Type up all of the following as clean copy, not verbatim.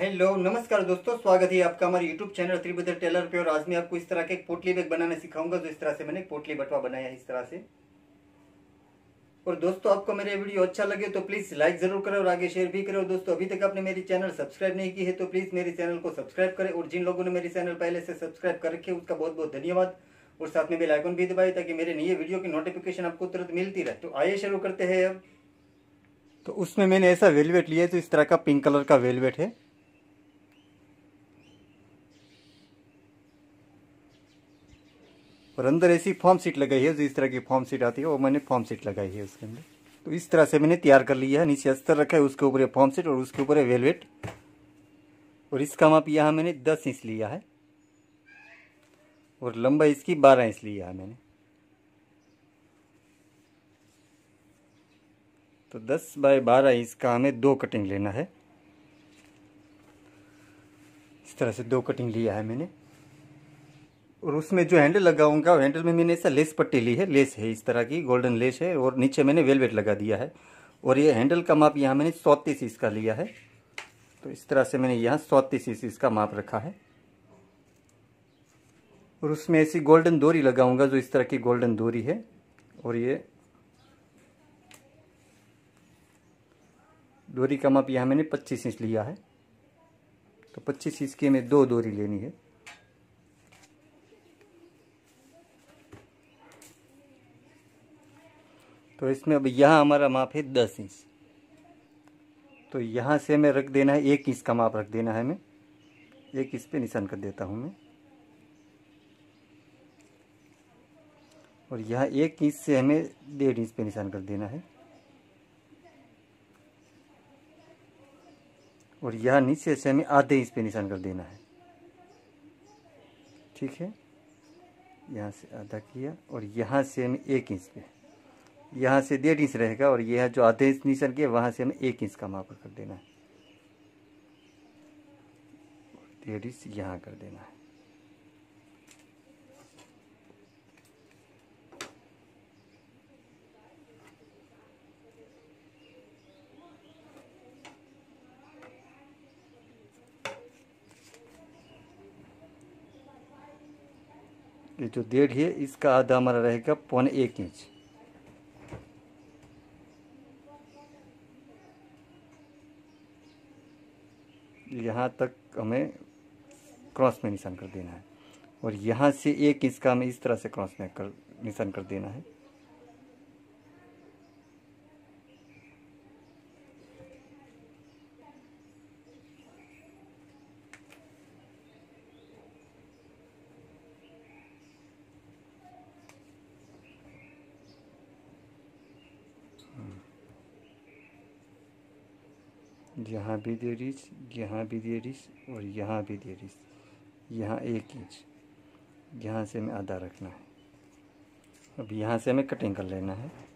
Hello नमस्कार दोस्तों, स्वागत है आपका हमारे यूट्यूब चैनल त्रिभुवन टेलर पे। और आज मैं आपको इस तरह के एक पोटली बैग बनाना सिखाऊंगा। जो इस तरह से मैंने एक पोटली बटवा बनाया है इस तरह से। और दोस्तों, आपको मेरे वीडियो अच्छा लगे तो प्लीज लाइक जरूर करें और आगे शेयर भी करें। और दोस्तों, अभी तक आपने मेरी चैनल सब्सक्राइब नहीं की है तो प्लीज मेरे चैनल को सब्सक्राइब करें। और जिन लोगों ने मेरी चैनल पहले से सब्सक्राइब कर रखे उसका बहुत बहुत धन्यवाद। और साथ में बेल आइकन भी दबाएं ताकि मेरे नए वीडियो की नोटिफिकेशन आपको तुरंत मिलती रहे। तो आइए शुरू करते हैं अब। तो उसमें मैंने ऐसा वेलवेट लिया है, तो इस तरह का पिंक कलर का वेलवेट है। और अंदर ऐसी फॉर्म सीट लगाई है, जो इस तरह की फॉर्म सीट आती है वो मैंने फॉर्म सीट लगाई है उसके अंदर। तो इस तरह से मैंने तैयार कर लिया है। नीचे अस्तर रखा है, उसके ऊपर फॉर्म सीट और उसके ऊपर है वेलवेट। और इसका माप यहाँ मैंने 10 इंच लिया है और लंबाई इसकी 12 इंच लिया है मैंने। तो 10 बाय 12 इंच का हमें 2 कटिंग लेना है। इस तरह से 2 कटिंग लिया है मैंने। और उसमें जो हैंडल लगाऊंगा, हैंडल में मैंने ऐसा लेस पट्टी ली है। लेस है इस तरह की, गोल्डन लेस है। और नीचे मैंने वेलवेट लगा दिया है। और ये हैंडल का माप यहाँ मैंने 34 इंच का लिया है। तो इस तरह से मैंने यहाँ 34 इंच इसका माप रखा है। और उसमें ऐसी गोल्डन डोरी लगाऊंगा, जो इस तरह की गोल्डन डोरी है। और ये डोरी का माप यहाँ मैंने 25 इंच लिया है। तो 25 इंच की हमें 2 डोरी लेनी है। तो इसमें अब यहाँ हमारा माप है 10 इंच। तो यहाँ से हमें रख देना है 1 इंच का माप रख देना है। मैं 1 इंच पे निशान कर देता हूँ मैं। और यहाँ 1 इंच से हमें 1.5 इंच पे निशान कर देना है। और यहाँ नीचे से हमें आधे इंच पे निशान कर देना है। ठीक है, यहाँ से आधा किया और यहाँ से हमें 1 इंच पे, यहाँ से 1.5 इंच रहेगा। और यह जो आधे इंच निशान किया वहाँ से हमें 1 इंच का माप कर देना है। 1.5 इंच यहाँ कर देना है। ये जो 1.5 है इसका आधा हमारा रहेगा 1.25 इंच। यहाँ तक हमें क्रॉस में निशान कर देना है। और यहाँ से 1 इंच का हमें इस तरह से क्रॉस में निशान कर देना है। यहाँ भी 1.5 इंच, यहाँ भी 1.5 इंच और यहाँ भी 1.5 इंच। यहाँ 1 इंच, यहाँ से हमें आधा रखना है। अब यहाँ से हमें कटिंग कर लेना है।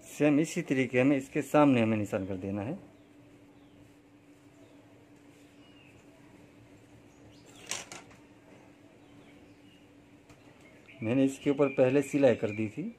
सेम इसी तरीके में इसके सामने हमें निशान कर देना है। मैंने इसके ऊपर पहले सिलाई कर दी थी।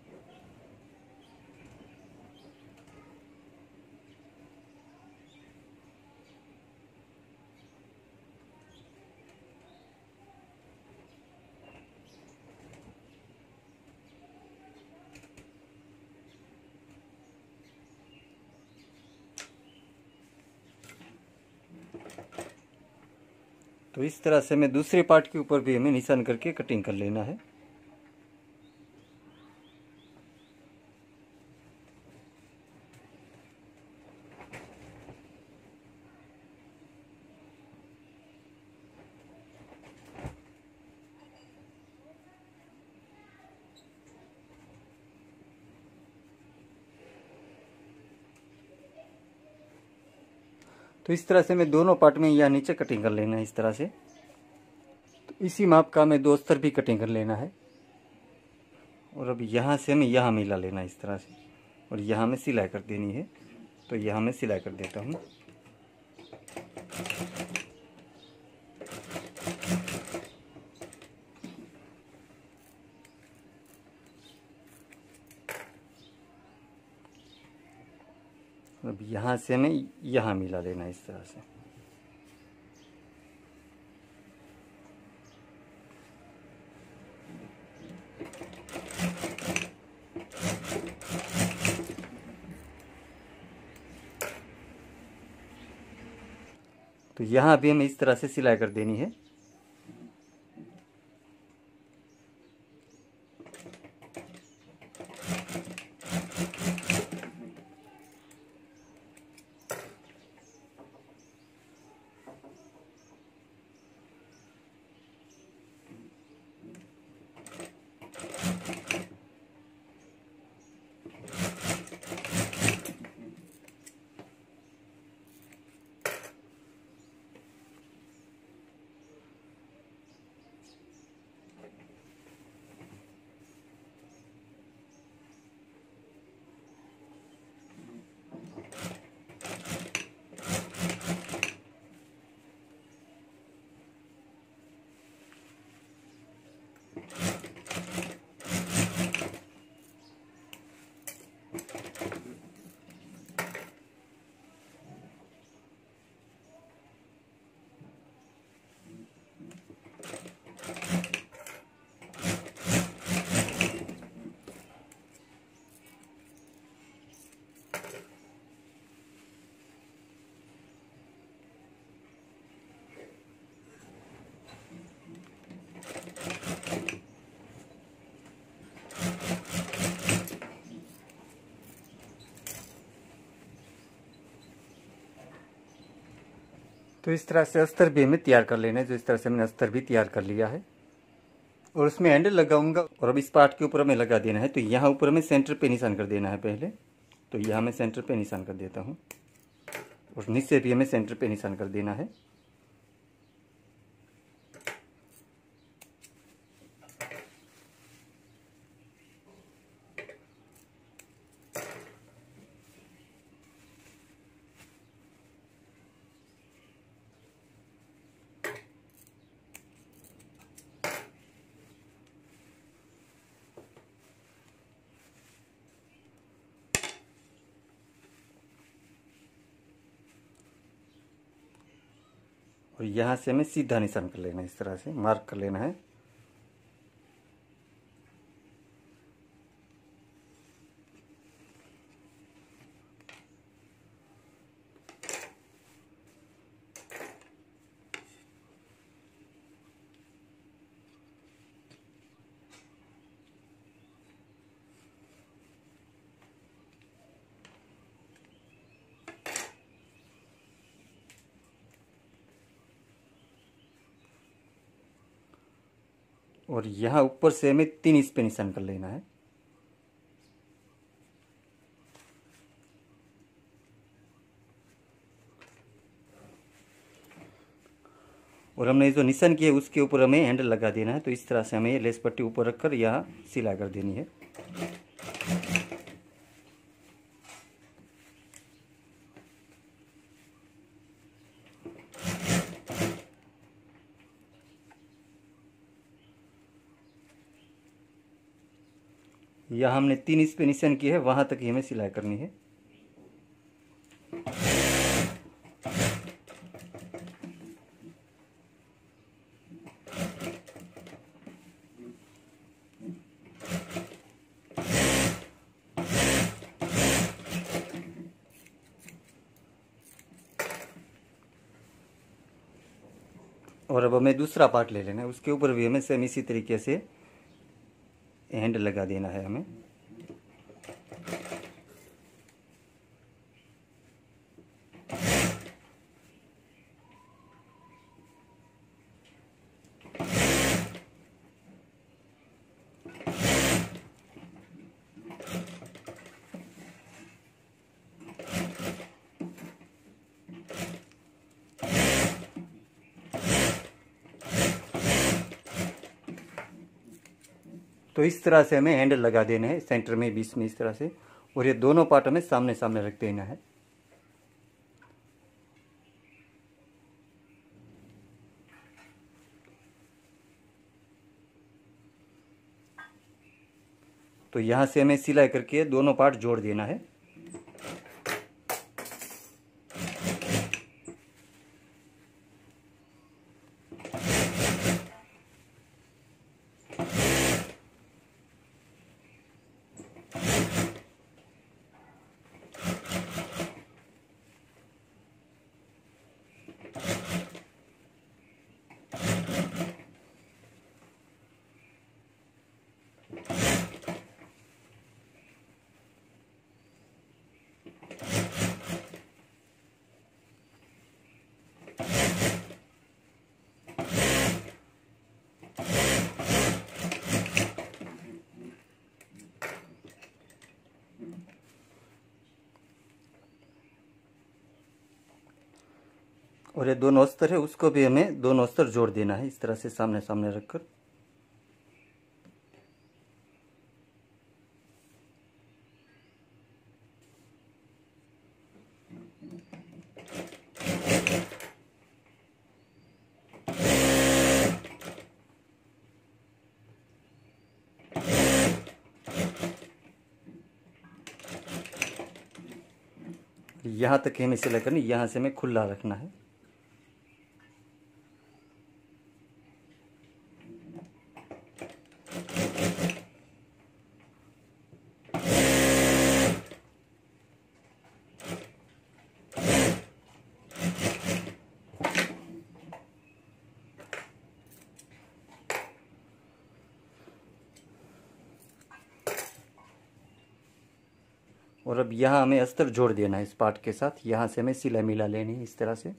तो इस तरह से हमें दूसरे पार्ट के ऊपर भी हमें निशान करके कटिंग कर लेना है। तो इस तरह से हमें दोनों पार्ट में यहाँ नीचे कटिंग कर लेना है इस तरह से। तो इसी माप का हमें 2 स्तर भी कटिंग कर लेना है। और अब यहाँ से हमें यहाँ मिला लेना इस तरह से, और यहाँ में सिलाई कर देनी है। तो यहाँ मैं सिलाई कर देता हूँ। अब यहाँ से हमें यहाँ मिला लेना इस तरह से। तो यहाँ भी हमें इस तरह से सिलाई कर देनी है। तो इस तरह से अस्तर भी हमें तैयार कर लेना है। जो इस तरह से मैंने अस्तर भी तैयार कर लिया है, और उसमें हैंडल लगाऊंगा। और अब इस पार्ट के ऊपर हमें लगा देना है। तो यहाँ ऊपर हमें सेंटर पे निशान कर देना है पहले। तो यहाँ मैं सेंटर पे निशान कर देता हूँ, और नीचे भी हमें सेंटर पे निशान कर देना है। और यहाँ से हमें सीधा निशान कर लेना है, इस तरह से मार्क कर लेना है। और यहाँ ऊपर से हमें 3 इंच पे निशान कर लेना है। और हमने जो निशान किया है उसके ऊपर हमें हैंडल लगा देना है। तो इस तरह से हमें लेस पट्टी ऊपर रखकर यहाँ सिलाई कर देनी है। यहाँ हमने 3 इंच पे निशान किया है, वहां तक ही हमें सिलाई करनी है। और अब हमें दूसरा पार्ट ले लेना है, उसके ऊपर भी हमें सेम इसी तरीके से हैंडल लगा देना है हमें। तो तो इस तरह से हमें हैंडल लगा देना है सेंटर में, बीच में इस तरह से, और ये दोनों पार्ट हमें सामने सामने रख देना है। तो यहाँ से हमें सिलाई करके दोनों पार्ट जोड़ देना है। और ये दोनों अस्तर है उसको भी हमें दोनों अस्तर जोड़ देना है इस तरह से सामने सामने रखकर। यहाँ तक हमें सिलाई करनी, यहाँ से हमें खुला रखना है। और अब यहाँ हमें अस्तर जोड़ देना है इस पार्ट के साथ, यहाँ से हमें सिलाई मिला लेनी है इस तरह से।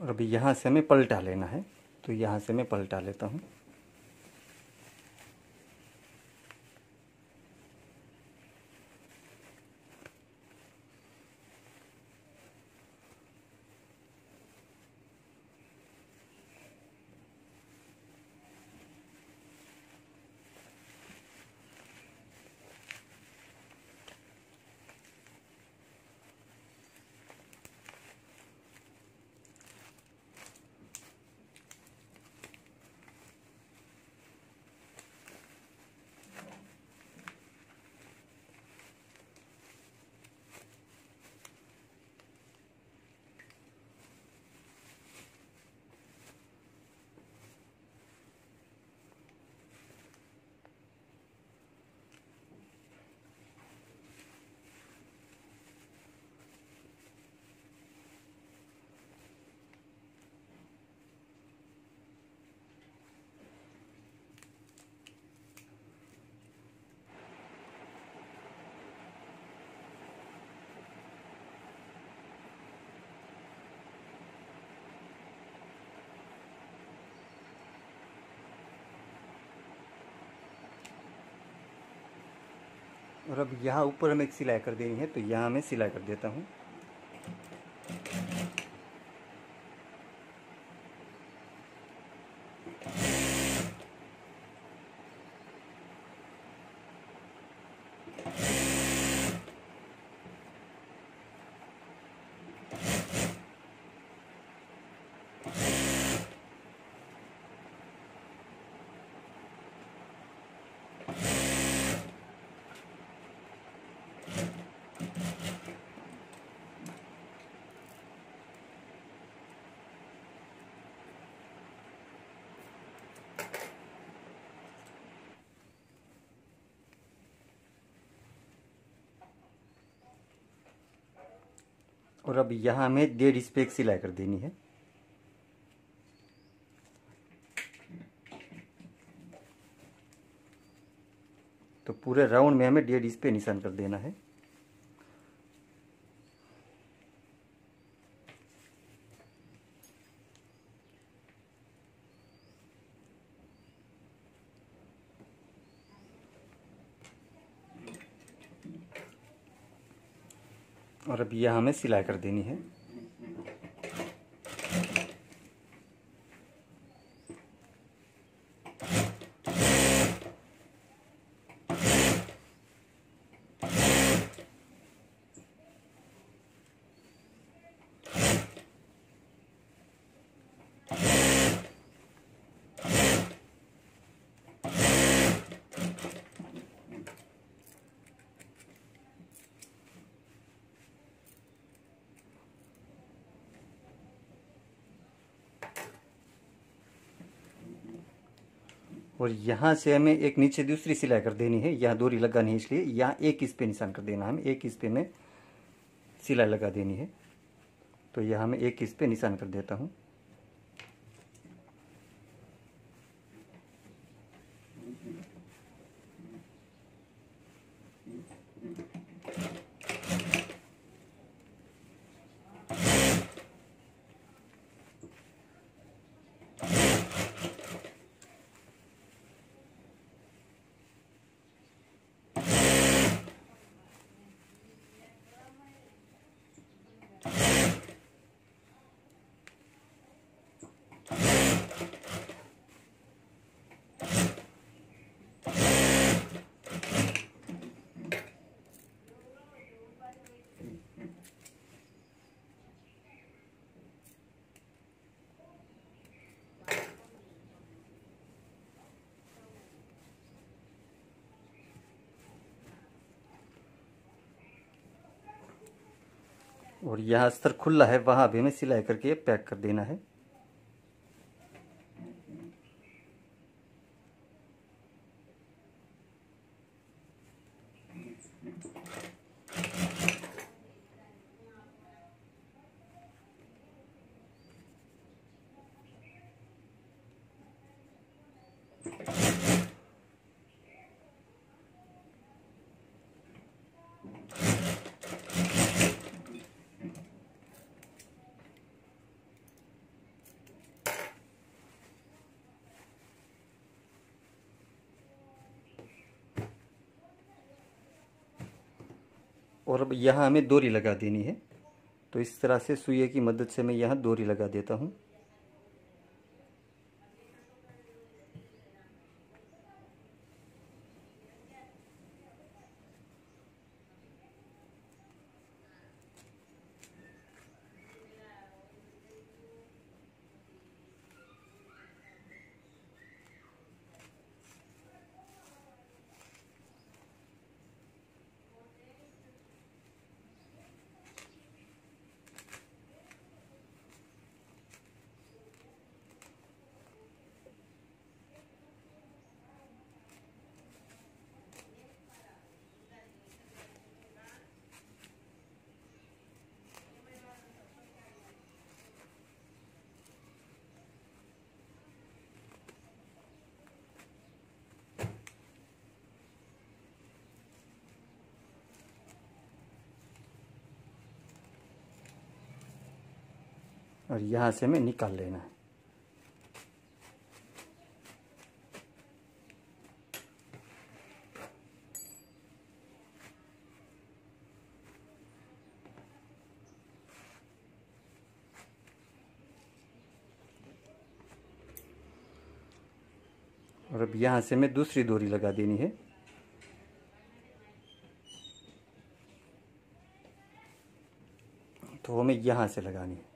और अभी यहाँ से हमें पलटा लेना है, तो यहाँ से मैं पलटा लेता हूँ। और अब यहाँ ऊपर हमें एक सिलाई कर देनी है, तो यहाँ मैं सिलाई कर देता हूँ। और अब यहाँ हमें 1.5 इंच पे एक सिलाई कर देनी है। तो पूरे राउंड में हमें 1.5 इंच पे निशान कर देना है। और अब यहाँ हमें सिलाई कर देनी है। और यहाँ से हमें एक नीचे दूसरी सिलाई कर देनी है। यहाँ डोरी लगानी है, इसलिए यहाँ 1 इंच पे निशान कर देना है। हमें 1 इंच पे में सिलाई लगा देनी है। तो यहाँ मैं 1 इंच पे निशान कर देता हूँ। और यहाँ अस्तर खुला है, वहाँ भी हमें सिलाई करके पैक कर देना है। और अब यहाँ हमें डोरी लगा देनी है। तो इस तरह से सुई की मदद से मैं यहाँ डोरी लगा देता हूँ। और यहाँ से हमें निकाल लेना है। और अब यहाँ से हमें दूसरी डोरी लगा देनी है। तो हमें यहाँ से लगानी है।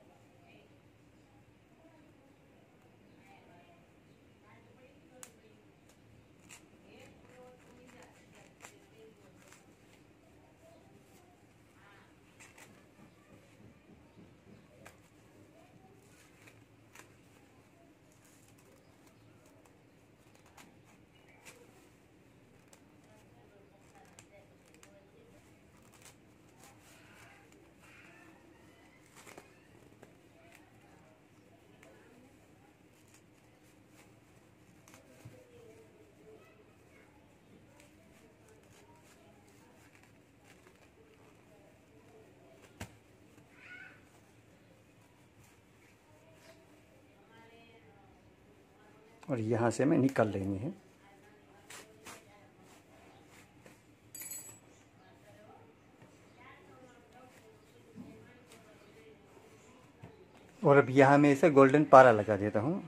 और यहाँ से हमें निकाल लेनी है। और अब यहाँ मैं इसे गोल्डन पारा लगा देता हूँ।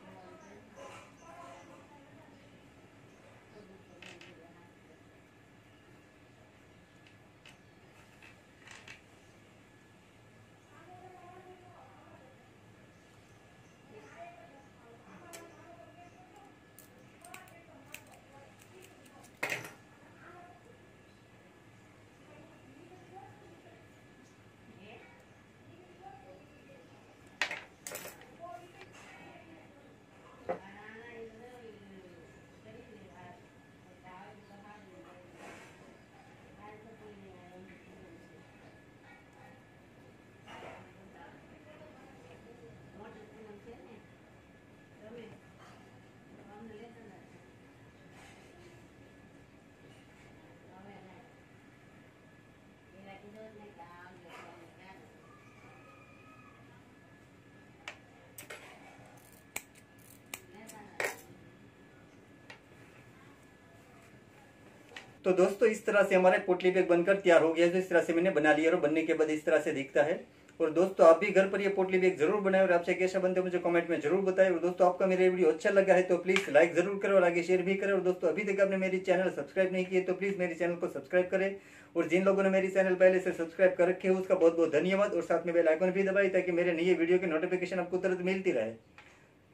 तो दोस्तों इस तरह से हमारा पोटली बैग बनकर तैयार हो गया। तो इस तरह से मैंने बना लिया और बनने के बाद इस तरह से दिखता है। और दोस्तों आप भी घर पर ये पोटली बैग जरूर बनाएं और आपसे कैसा बनते हैं मुझे कमेंट में जरूर बताएं। और दोस्तों आपका मेरा वीडियो अच्छा लगा है तो प्लीज लाइक जरूर करें और आगे शेयर भी करें। और दोस्तों अभी तक आपने मेरी चैनल सब्सक्राइब नहीं किए तो प्लीज मेरे चैनल को सब्सक्राइब करें। और जिन लोगों ने मेरी चैनल पहले से सब्सक्राइब कर रखे है उसका बहुत बहुत धन्यवाद। और साथ में बेल आइकन भी दबाई ताकि मेरे नए वीडियो की नोटिफिकेशन आपको तुरंत मिलती रहे।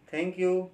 Thank you.